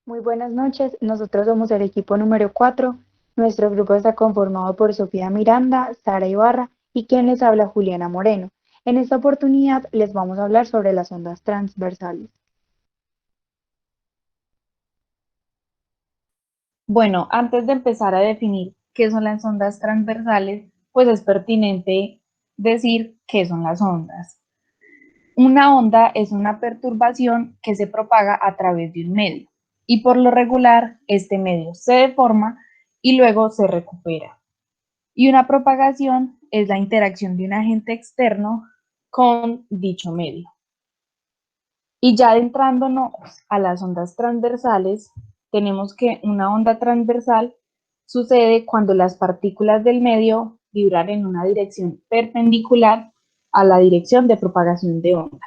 Muy buenas noches, nosotros somos el equipo número 4. Nuestro grupo está conformado por Sofía Miranda, Sara Ibarra y quien les habla Juliana Moreno. En esta oportunidad les vamos a hablar sobre las ondas transversales. Bueno, antes de empezar a definir qué son las ondas transversales, pues es pertinente decir qué son las ondas. Una onda es una perturbación que se propaga a través de un medio y por lo regular este medio se deforma y luego se recupera. Y una propagación es la interacción de un agente externo con dicho medio. Y ya adentrándonos a las ondas transversales, tenemos que una onda transversal sucede cuando las partículas del medio vibran en una dirección perpendicular a la dirección de propagación de onda.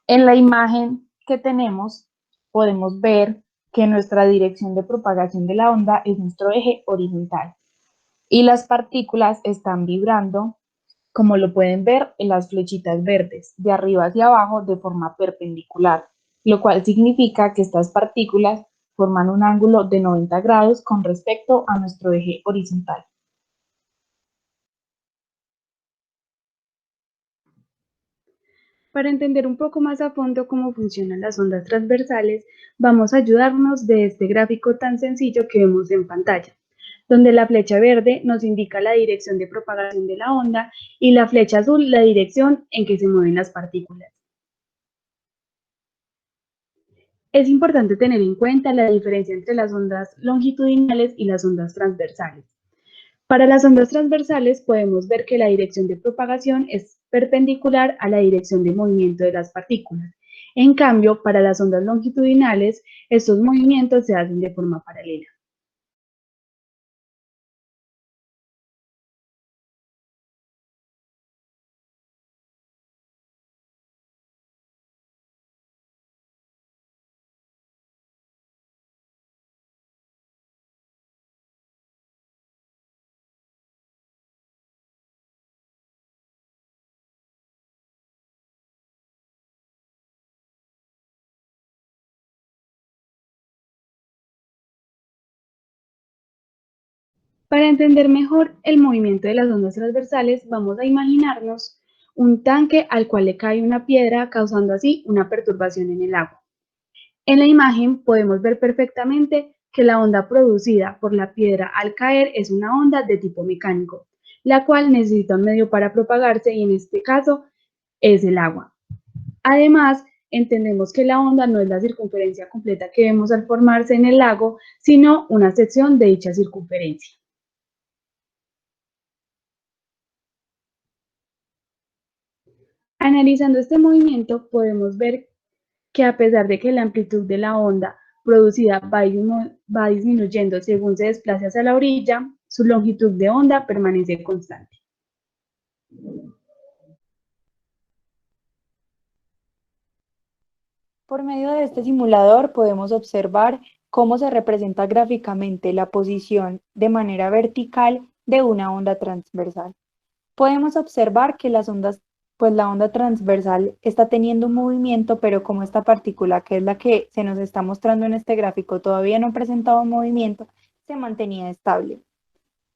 En la imagen que tenemos, podemos ver que nuestra dirección de propagación de la onda es nuestro eje horizontal y las partículas están vibrando, como lo pueden ver en las flechitas verdes, de arriba hacia abajo de forma perpendicular, lo cual significa que estas partículas forman un ángulo de 90 grados con respecto a nuestro eje horizontal. Para entender un poco más a fondo cómo funcionan las ondas transversales, vamos a ayudarnos de este gráfico tan sencillo que vemos en pantalla, donde la flecha verde nos indica la dirección de propagación de la onda y la flecha azul la dirección en que se mueven las partículas. Es importante tener en cuenta la diferencia entre las ondas longitudinales y las ondas transversales. Para las ondas transversales podemos ver que la dirección de propagación es perpendicular a la dirección de movimiento de las partículas. En cambio, para las ondas longitudinales, estos movimientos se hacen de forma paralela. Para entender mejor el movimiento de las ondas transversales, vamos a imaginarnos un tanque al cual le cae una piedra, causando así una perturbación en el agua. En la imagen podemos ver perfectamente que la onda producida por la piedra al caer es una onda de tipo mecánico, la cual necesita un medio para propagarse y en este caso es el agua. Además, entendemos que la onda no es la circunferencia completa que vemos al formarse en el lago, sino una sección de dicha circunferencia. Analizando este movimiento, podemos ver que a pesar de que la amplitud de la onda producida va disminuyendo según se desplaza hacia la orilla, su longitud de onda permanece constante. Por medio de este simulador podemos observar cómo se representa gráficamente la posición de manera vertical de una onda transversal. Podemos observar que las ondas, pues la onda transversal está teniendo un movimiento, pero como esta partícula, que es la que se nos está mostrando en este gráfico, todavía no presentaba un movimiento, se mantenía estable.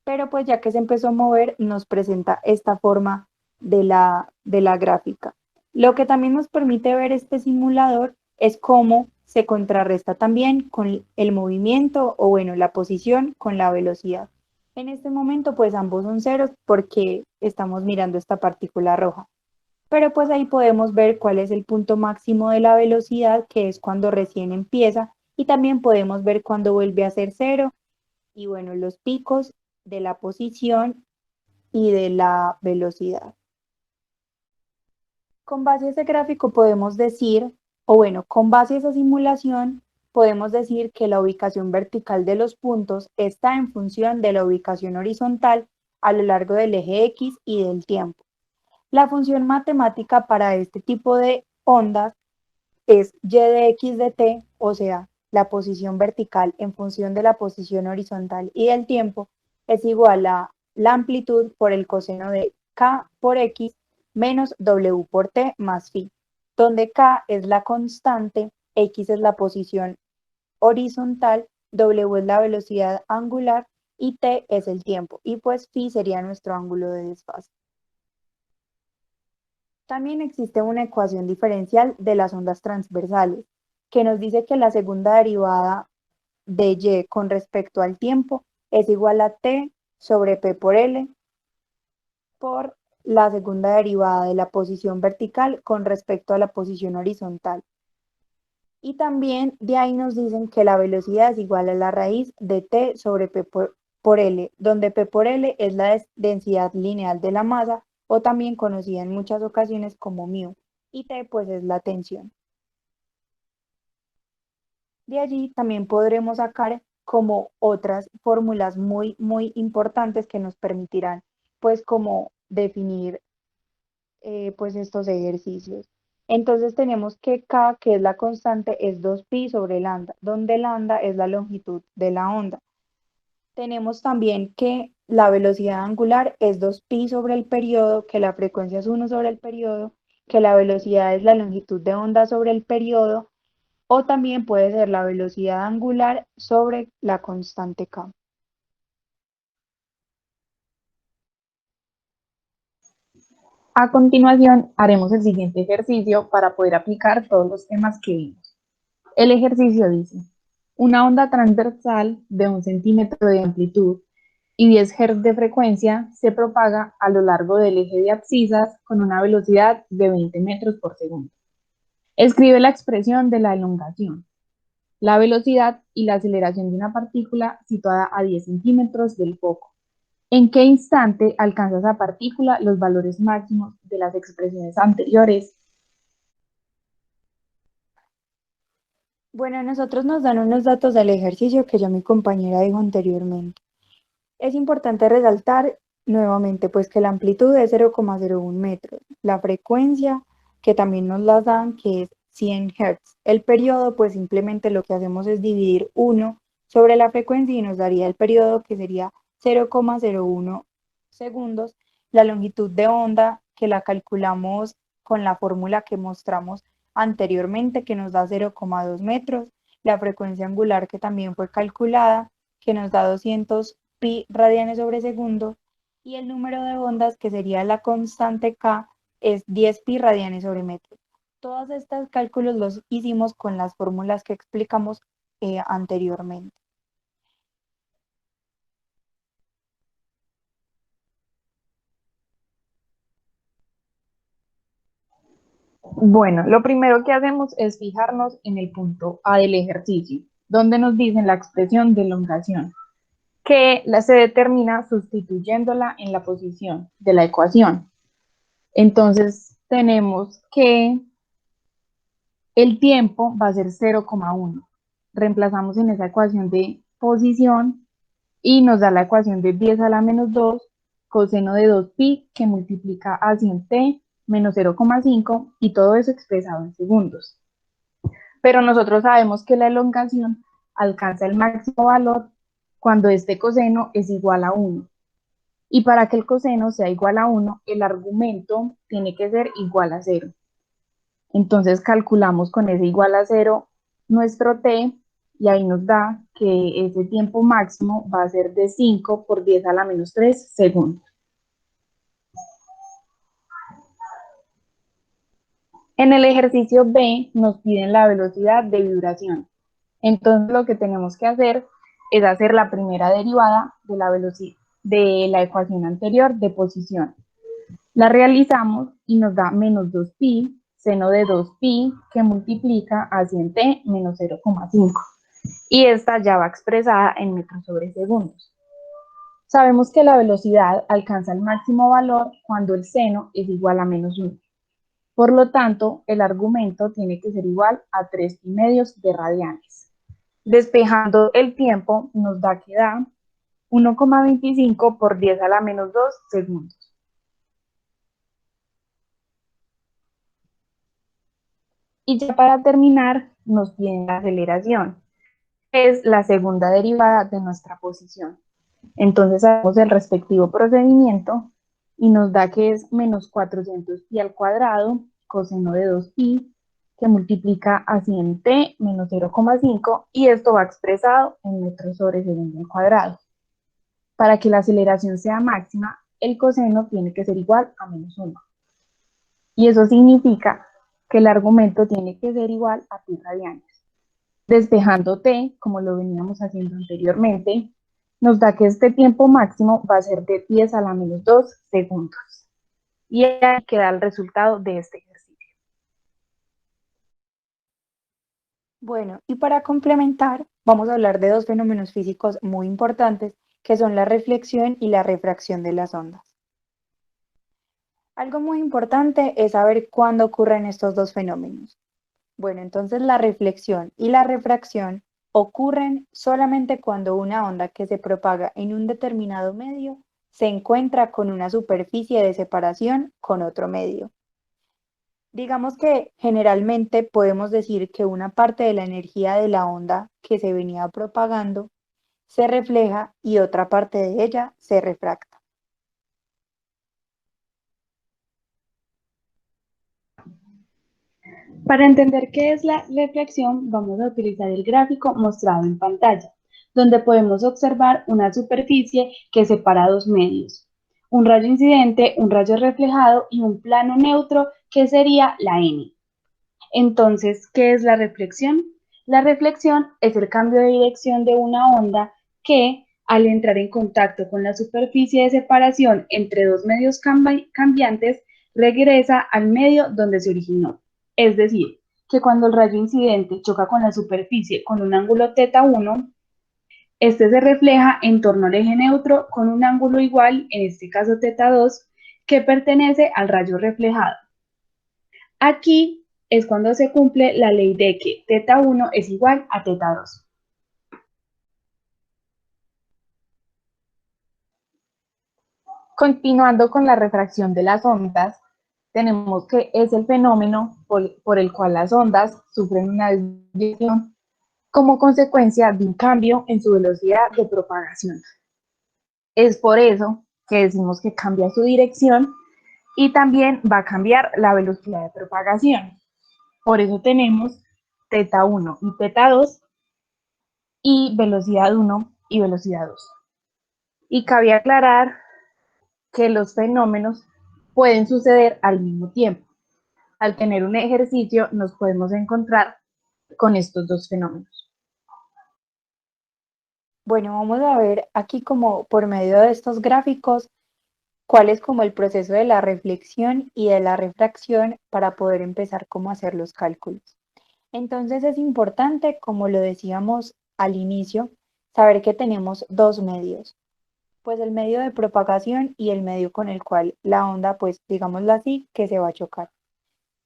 Pero pues ya que se empezó a mover, nos presenta esta forma de la gráfica. Lo que también nos permite ver este simulador es cómo se contrarresta también con el movimiento o bueno, la posición con la velocidad. En este momento pues ambos son ceros porque estamos mirando esta partícula roja. Pero pues ahí podemos ver cuál es el punto máximo de la velocidad, que es cuando recién empieza, y también podemos ver cuando vuelve a ser cero y bueno, los picos de la posición y de la velocidad. Con base a ese gráfico podemos decir, o bueno, con base a esa simulación, podemos decir que la ubicación vertical de los puntos está en función de la ubicación horizontal a lo largo del eje X y del tiempo. La función matemática para este tipo de ondas es y de x de t, o sea, la posición vertical en función de la posición horizontal y del tiempo, es igual a la amplitud por el coseno de k por x menos w por t más phi, donde k es la constante, x es la posición horizontal, W es la velocidad angular y T es el tiempo, y pues phi sería nuestro ángulo de desfase. También existe una ecuación diferencial de las ondas transversales, que nos dice que la segunda derivada de y con respecto al tiempo es igual a t sobre p por l por la segunda derivada de la posición vertical con respecto a la posición horizontal. Y también de ahí nos dicen que la velocidad es igual a la raíz de t sobre p por l, donde p por l es la densidad lineal de la masa, o también conocida en muchas ocasiones como μ, y t pues es la tensión. De allí también podremos sacar como otras fórmulas muy importantes que nos permitirán pues como definir pues estos ejercicios. Entonces tenemos que K, que es la constante, es 2pi sobre lambda, donde lambda es la longitud de la onda. Tenemos también que la velocidad angular es 2pi sobre el periodo, que la frecuencia es 1 sobre el periodo, que la velocidad es la longitud de onda sobre el periodo, o también puede ser la velocidad angular sobre la constante K. A continuación, haremos el siguiente ejercicio para poder aplicar todos los temas que vimos. El ejercicio dice, una onda transversal de 1 centímetro de amplitud y 10 Hz de frecuencia se propaga a lo largo del eje de abscisas con una velocidad de 20 metros por segundo. Escribe la expresión de la elongación, la velocidad y la aceleración de una partícula situada a 10 centímetros del foco. ¿En qué instante alcanza esa partícula los valores máximos de las expresiones anteriores? Bueno, a nosotros nos dan unos datos del ejercicio que ya mi compañera dijo anteriormente. Es importante resaltar nuevamente pues que la amplitud es 0,01 metros, la frecuencia que también nos la dan que es 100 Hz. El periodo pues simplemente lo que hacemos es dividir 1 sobre la frecuencia y nos daría el periodo que sería 0,01 segundos. La longitud de onda que la calculamos con la fórmula que mostramos anteriormente que nos da 0,2 metros. La frecuencia angular que también fue calculada que nos da 200 pi radianes sobre segundo, y el número de ondas, que sería la constante K, es 10 pi radianes sobre metro. Todos estos cálculos los hicimos con las fórmulas que explicamos anteriormente. Bueno, lo primero que hacemos es fijarnos en el punto A del ejercicio, donde nos dicen la expresión de elongación, que se determina sustituyéndola en la posición de la ecuación. Entonces, tenemos que el tiempo va a ser 0,1. Reemplazamos en esa ecuación de posición y nos da la ecuación de 10 a la menos 2 coseno de 2pi que multiplica a 100t menos 0,5 y todo eso expresado en segundos. Pero nosotros sabemos que la elongación alcanza el máximo valor cuando este coseno es igual a 1. Y para que el coseno sea igual a 1, el argumento tiene que ser igual a 0. Entonces calculamos con ese igual a 0 nuestro t y ahí nos da que ese tiempo máximo va a ser de 5 por 10 a la menos 3 segundos. En el ejercicio B nos piden la velocidad de vibración. Entonces lo que tenemos que hacer es hacer la primera derivada de la velocidad de la ecuación anterior de posición. La realizamos y nos da menos 2pi seno de 2pi que multiplica a 100t menos 0,5. Y esta ya va expresada en metros sobre segundos. Sabemos que la velocidad alcanza el máximo valor cuando el seno es igual a menos 1. Por lo tanto, el argumento tiene que ser igual a 3,5 de radianes. Despejando el tiempo nos da que da 1,25 por 10 a la menos 2 segundos. Y ya para terminar, nos piden la aceleración, que es la segunda derivada de nuestra posición. Entonces hacemos el respectivo procedimiento y nos da que es menos 400 pi al cuadrado coseno de 2pi que multiplica a 100t menos 0,5 y esto va expresado en metros sobre segundo al cuadrado. Para que la aceleración sea máxima, el coseno tiene que ser igual a -1. Y eso significa que el argumento tiene que ser igual a pi radianes. Despejando t, como lo veníamos haciendo anteriormente, nos da que este tiempo máximo va a ser de 10 a la menos 2 segundos. Y ahí queda el resultado de este ejercicio. Bueno, y para complementar, vamos a hablar de dos fenómenos físicos muy importantes, que son la reflexión y la refracción de las ondas. Algo muy importante es saber cuándo ocurren estos dos fenómenos. Bueno, entonces la reflexión y la refracción ocurren solamente cuando una onda que se propaga en un determinado medio se encuentra con una superficie de separación con otro medio. Digamos que generalmente podemos decir que una parte de la energía de la onda que se venía propagando se refleja y otra parte de ella se refracta. Para entender qué es la reflexión, vamos a utilizar el gráfico mostrado en pantalla, donde podemos observar una superficie que separa dos medios, un rayo incidente, un rayo reflejado y un plano neutro que sería la N. Entonces, ¿qué es la reflexión? La reflexión es el cambio de dirección de una onda que, al entrar en contacto con la superficie de separación entre dos medios cambiantes, regresa al medio donde se originó. Es decir, que cuando el rayo incidente choca con la superficie con un ángulo θ1, este se refleja en torno al eje neutro con un ángulo igual, en este caso θ2, que pertenece al rayo reflejado. Aquí es cuando se cumple la ley de que θ1 es igual a θ2. Continuando con la refracción de las ondas, tenemos que es el fenómeno por el cual las ondas sufren una desviación como consecuencia de un cambio en su velocidad de propagación. Es por eso que decimos que cambia su dirección y también va a cambiar la velocidad de propagación. Por eso tenemos θ1 y θ2 y velocidad 1 y velocidad 2. Y cabe aclarar que los fenómenos pueden suceder al mismo tiempo. Al tener un ejercicio nos podemos encontrar con estos dos fenómenos. Bueno, vamos a ver aquí como por medio de estos gráficos cuál es como el proceso de la reflexión y de la refracción para poder empezar cómo hacer los cálculos. Entonces es importante, como lo decíamos al inicio, saber que tenemos dos medios, pues el medio de propagación y el medio con el cual la onda, pues digámoslo así, que se va a chocar.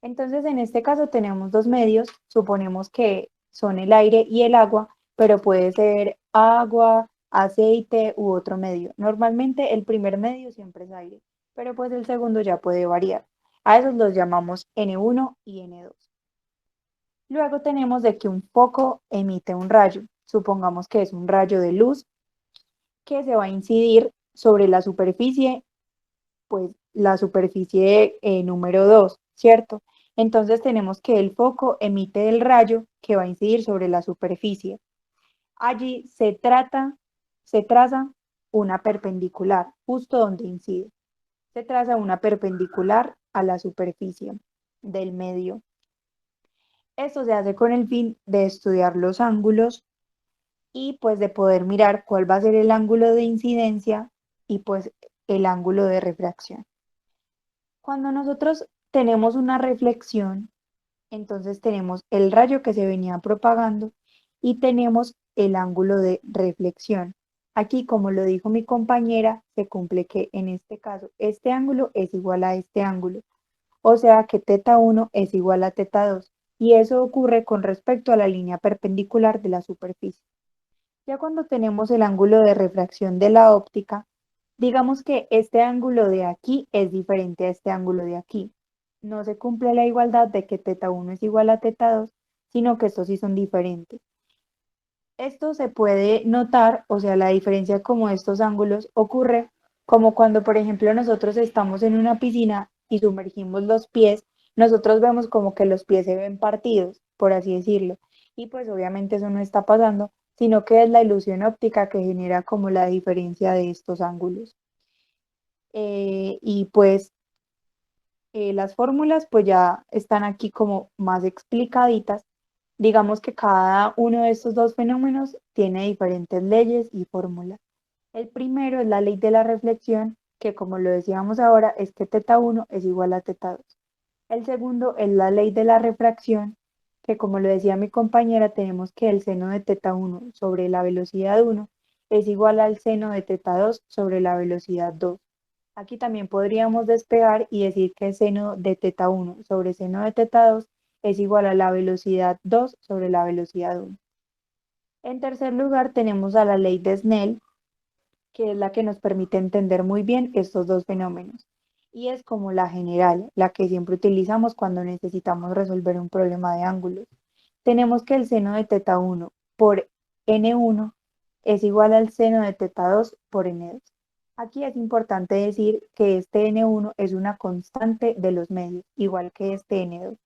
Entonces en este caso tenemos dos medios, suponemos que son el aire y el agua, pero puede ser agua, aceite u otro medio. Normalmente el primer medio siempre es aire, pero pues el segundo ya puede variar. A esos los llamamos N1 y N2. Luego tenemos de que un foco emite un rayo. Supongamos que es un rayo de luz que se va a incidir sobre la superficie, pues la superficie número 2, ¿cierto? Entonces tenemos que el foco emite el rayo que va a incidir sobre la superficie. Allí se traza una perpendicular, justo donde incide. Se traza una perpendicular a la superficie del medio. Esto se hace con el fin de estudiar los ángulos y pues de poder mirar cuál va a ser el ángulo de incidencia y pues el ángulo de refracción. Cuando nosotros tenemos una reflexión, entonces tenemos el rayo que se venía propagando y tenemos el ángulo de reflexión. Aquí, como lo dijo mi compañera, se cumple que en este caso este ángulo es igual a este ángulo, o sea que θ1 es igual a θ2, y eso ocurre con respecto a la línea perpendicular de la superficie. Ya cuando tenemos el ángulo de refracción de la óptica, digamos que este ángulo de aquí es diferente a este ángulo de aquí. No se cumple la igualdad de que θ1 es igual a θ2, sino que estos sí son diferentes. Esto se puede notar, o sea, la diferencia como estos ángulos ocurre como cuando, por ejemplo, nosotros estamos en una piscina y sumergimos los pies, nosotros vemos como que los pies se ven partidos, por así decirlo, y pues obviamente eso no está pasando, sino que es la ilusión óptica que genera como la diferencia de estos ángulos. Y pues las fórmulas pues ya están aquí como más explicaditas. Digamos que cada uno de estos dos fenómenos tiene diferentes leyes y fórmulas. El primero es la ley de la reflexión, que como lo decíamos ahora, es que θ1 es igual a θ2. El segundo es la ley de la refracción, que como lo decía mi compañera, tenemos que el seno de θ1 sobre la velocidad 1 es igual al seno de θ2 sobre la velocidad 2. Aquí también podríamos despegar y decir que el seno de θ1 sobre seno de θ2 es igual a la velocidad 2 sobre la velocidad 1. En tercer lugar tenemos a la ley de Snell, que es la que nos permite entender muy bien estos dos fenómenos. Y es como la general, la que siempre utilizamos cuando necesitamos resolver un problema de ángulos. Tenemos que el seno de θ1 por n1 es igual al seno de θ2 por n2. Aquí es importante decir que este n1 es una constante de los medios, igual que este n2.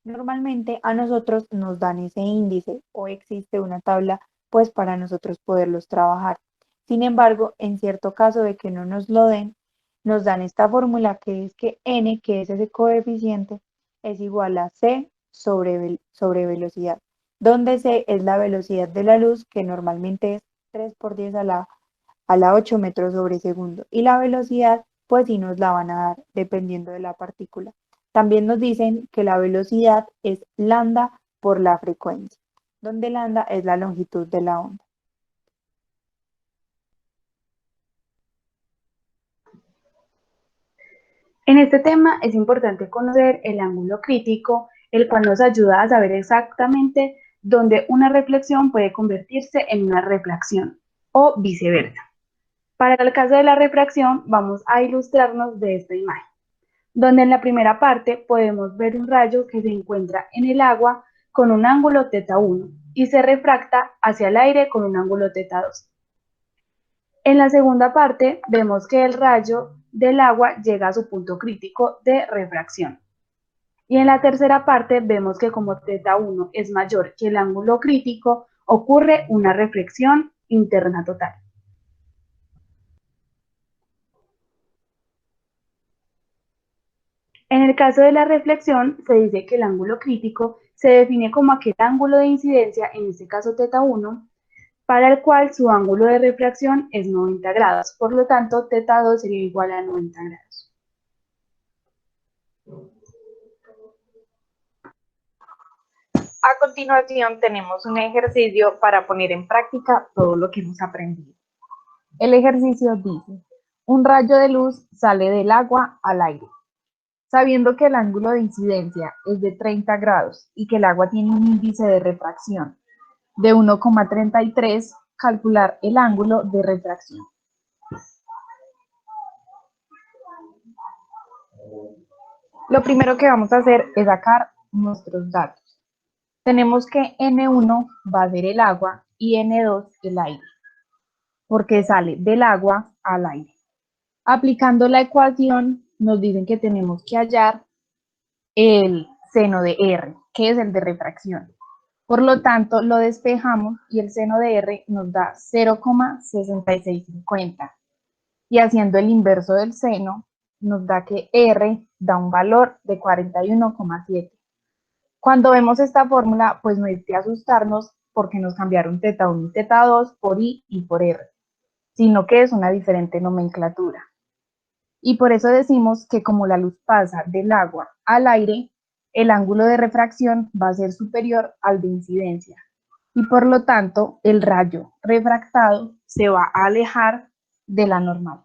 Normalmente a nosotros nos dan ese índice o existe una tabla pues para nosotros poderlos trabajar. Sin embargo, en cierto caso de que no nos lo den, nos dan esta fórmula que es que n, que es ese coeficiente, es igual a c sobre velocidad, donde c es la velocidad de la luz, que normalmente es 3 por 10 a la 8 metros sobre segundo. Y la velocidad, pues sí nos la van a dar dependiendo de la partícula. También nos dicen que la velocidad es lambda por la frecuencia, donde lambda es la longitud de la onda. En este tema es importante conocer el ángulo crítico, el cual nos ayuda a saber exactamente dónde una reflexión puede convertirse en una refracción o viceversa. Para el caso de la refracción, vamos a ilustrarnos de esta imagen, donde en la primera parte podemos ver un rayo que se encuentra en el agua con un ángulo θ1 y se refracta hacia el aire con un ángulo θ2. En la segunda parte vemos que el rayo del agua llega a su punto crítico de refracción. Y en la tercera parte vemos que como θ1 es mayor que el ángulo crítico, ocurre una reflexión interna total. En el caso de la reflexión, se dice que el ángulo crítico se define como aquel ángulo de incidencia, en este caso θ1, para el cual su ángulo de refracción es 90 grados. Por lo tanto, θ2 sería igual a 90 grados. A continuación tenemos un ejercicio para poner en práctica todo lo que hemos aprendido. El ejercicio dice, un rayo de luz sale del agua al aire. Sabiendo que el ángulo de incidencia es de 30 grados y que el agua tiene un índice de refracción de 1,33, calcular el ángulo de refracción. Lo primero que vamos a hacer es sacar nuestros datos. Tenemos que N1 va a ser el agua y N2 el aire, porque sale del agua al aire. Aplicando la ecuación, nos dicen que tenemos que hallar el seno de R, que es el de refracción. Por lo tanto, lo despejamos y el seno de R nos da 0,6650. Y haciendo el inverso del seno, nos da que R da un valor de 41,7. Cuando vemos esta fórmula, pues no hay que asustarnos porque nos cambiaron θ1 y θ2 por I y por R, sino que es una diferente nomenclatura. Y por eso decimos que como la luz pasa del agua al aire, el ángulo de refracción va a ser superior al de incidencia. Y por lo tanto, el rayo refractado se va a alejar de la normal.